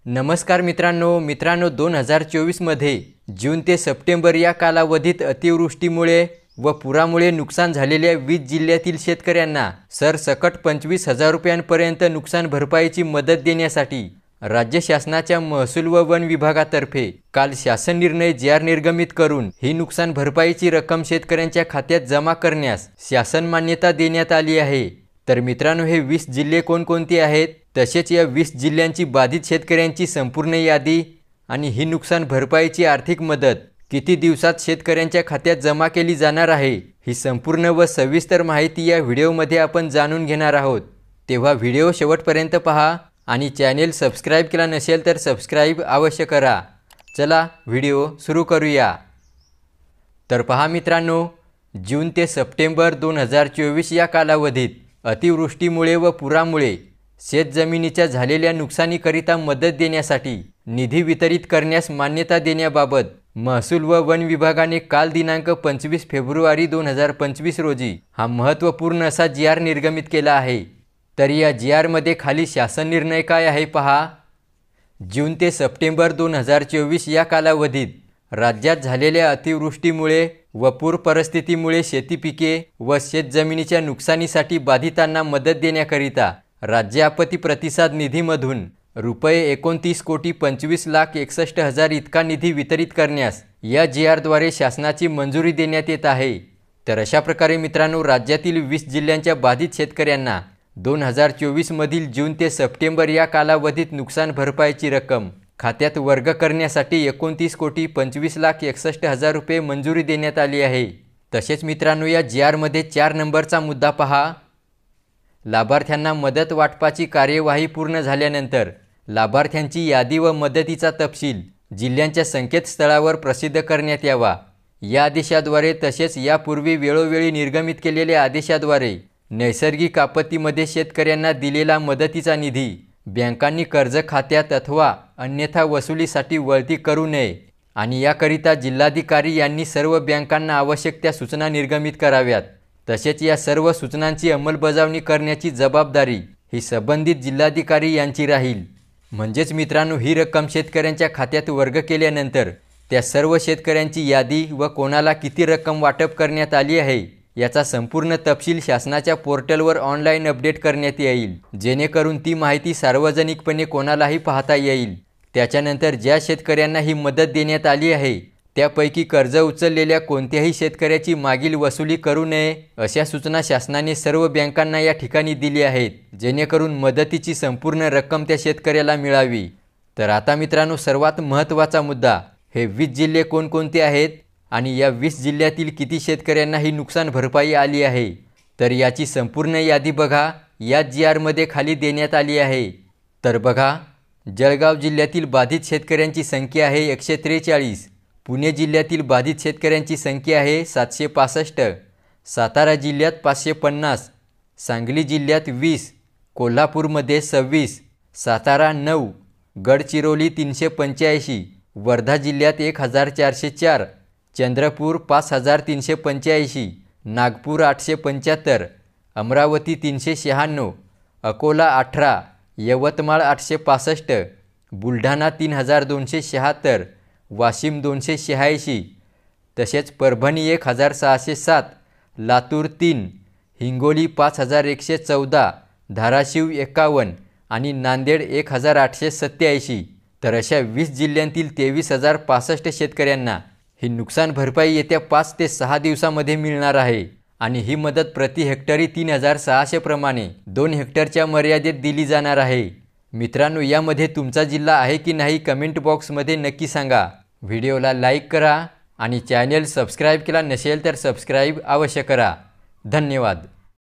नमस्कार मित्रांनो 2024 मध्ये जून ते सप्टेंबर या कालावधीत अतिवृष्टीमुळे व पुरामुळे नुकसान झालेल्या 20 जिल्ह्यातील शेतकऱ्यांना सरसकट 25,000 रुपयांपर्यंत नुकसान भरपाईची मदत देण्यासाठी राज्य शासनाच्या महसूल व वन विभागातर्फे काल शासन निर्णय JR निर्गमित करून ही नुकसान भरपाईची रक्कम शेतकऱ्यांच्या खात्यात जमा करण्यास शासन मान्यता देण्यात आली आहे। तर मित्रांनो, हे 20 जिल्हे कोणकोणते आहेत, तसेच या 20 जिल्ह्यांची बाधित शेतकऱ्यांची संपूर्ण यादी आणि ही नुकसान भरपाईची आर्थिक मदत किती दिवसात शेतकऱ्यांच्या खात्यात जमा केली जाणार आहे, ही संपूर्ण व सविस्तर माहिती या व्हिडिओमध्ये आपण जाणून घेणार आहोत। तेव्हा व्हिडिओ शेवटपर्यंत पहा आणि चॅनेल सबस्क्राइब केला नसेल तर सबस्क्राइब अवश्य करा। चला व्हिडिओ सुरू करूया। तर पहा मित्रांनो, जून ते सप्टेंबर 2024 या कालावधीत अतिवृष्टीमुळे व पुरामुळे शेतजमिनीच्या झालेल्या नुकसानीकरिता मदत देण्यासाठी निधी वितरित करण्यास मान्यता देण्याबाबत महसूल व वन विभागाने काल दिनांक 25 फेब्रुवारी 2025 रोजी हा महत्त्वपूर्ण असा JR निर्गमित केला आहे। तर या JR मध्ये खाली शासन निर्णय काय आहे पहा। जून ते सप्टेंबर 2024 या कालावधीत राज्यात झालेल्या अतिवृष्टीमुळे व पूर परिस्थितीमुळे शेतीपिके व शेतजमिनीच्या नुकसानीसाठी बाधितांना मदत देण्याकरिता राज्य आपत्ती प्रतिसाद निधीमधून ₹29,25,61,61,000 इतका निधी वितरित करण्यास या JR द्वारे शासनाची मंजुरी देण्यात येत आहे। तर अशा प्रकारे मित्रांनो, राज्यातील 20 जिल्ह्यांच्या बाधित शेतकऱ्यांना 2024 मधील जून ते सप्टेंबर या कालावधीत नुकसान भरपाईची रक्कम खात्यात वर्ग करण्यासाठी 29,25,61,000 रुपये मंजुरी देण्यात आली आहे। तसेच मित्रांनो, या JR मध्ये 4 नंबरचा मुद्दा पहा। लाभार्थ्यांना मदत वाटपाची कार्यवाही पूर्ण झाल्यानंतर लाभार्थ्यांची यादी व मदतीचा तपशील जिल्ह्यांच्या संकेतस्थळावर प्रसिद्ध करण्यात यावा। या आदेशाद्वारे तसेच यापूर्वी वेळोवेळी निर्गमित केलेल्या आदेशाद्वारे नैसर्गिक आपत्तीमध्ये शेतकऱ्यांना दिलेला मदतीचा निधी बँकांनी कर्ज खात्यात अथवा अन्यथा वसुलीसाठी वळती करू नये आणि याकरिता जिल्हाधिकारी यांनी सर्व बँकांना आवश्यक त्या सूचना निर्गमित कराव्यात। तसेच या सर्व सूचनांची अंमलबजावणी करण्याची जबाबदारी ही संबंधित जिल्हाधिकारी यांची राहील। म्हणजेच मित्रांनो, ही रक्कम शेतकऱ्यांच्या खात्यात वर्ग केल्यानंतर त्या सर्व शेतकऱ्यांची यादी व कोणाला किती रक्कम वाटप करण्यात आली आहे याचा संपूर्ण तपशील शासनाच्या पोर्टलवर ऑनलाईन अपडेट करण्यात येईल, जेणेकरून ती माहिती सार्वजनिकपणे कोणालाही पाहता येईल। त्याच्यानंतर ज्या शेतकऱ्यांना ही मदत देण्यात आली आहे त्यापैकी कर्ज उचललेल्या कोणत्याही शेतकऱ्याची मागील वसुली करू नये अशा सूचना शासनाने सर्व बँकांना या ठिकाणी दिली आहेत, जेणेकरून मदतीची संपूर्ण रक्कम त्या शेतकऱ्याला मिळावी। तर आता मित्रांनो, सर्वात महत्त्वाचा मुद्दा, हे 20 जिल्हे कोणकोणते आहेत आणि या 20 जिल्ह्यातील किती शेतकऱ्यांना ही नुकसान भरपाई आली आहे, तर याची संपूर्ण यादी बघा या JR मध्ये खाली देण्यात आली आहे। तर बघा, जळगाव जिल्ह्यातील बाधित शेतकऱ्यांची संख्या आहे 143, पुणे जिल्ह्यातील बाधित शेतकऱ्यांची संख्या आहे 765, सातारा जिल्ह्यात 550, सांगली जिल्ह्यात 20, कोल्हापूरमध्ये 26, सातारा 9, गडचिरोली 385, वर्धा जिल्ह्यात 1404, चंद्रपूर 5385, नागपूर 875, अमरावती 396, अकोला 18, यवतमाळ 865, बुलढाणा 3276, वाशिम 286, तसेच परभणी 1607, लातूर 3, हिंगोली 5114, धाराशिव 51 आणि नांदेड 1887। तर अशा 20 जिल्ह्यांतील 23,065 शेतकऱ्यांना ही नुकसान भरपाई येत्या 5 ते 6 दिवसामध्ये मिळणार आहे आणि ही मदत प्रति हेक्टरी 3,600 प्रमाणे 2 हेक्टरच्या मर्यादेत दिली जाणार आहे। मित्रांनो, यामध्ये तुमचा जिल्हा आहे की नाही कमेंट बॉक्समध्ये नक्की सांगा। व्हिडिओला लाईक करा आणि चॅनेल सबस्क्राइब केला नसेल तर सबस्क्राइब अवश्य करा। धन्यवाद।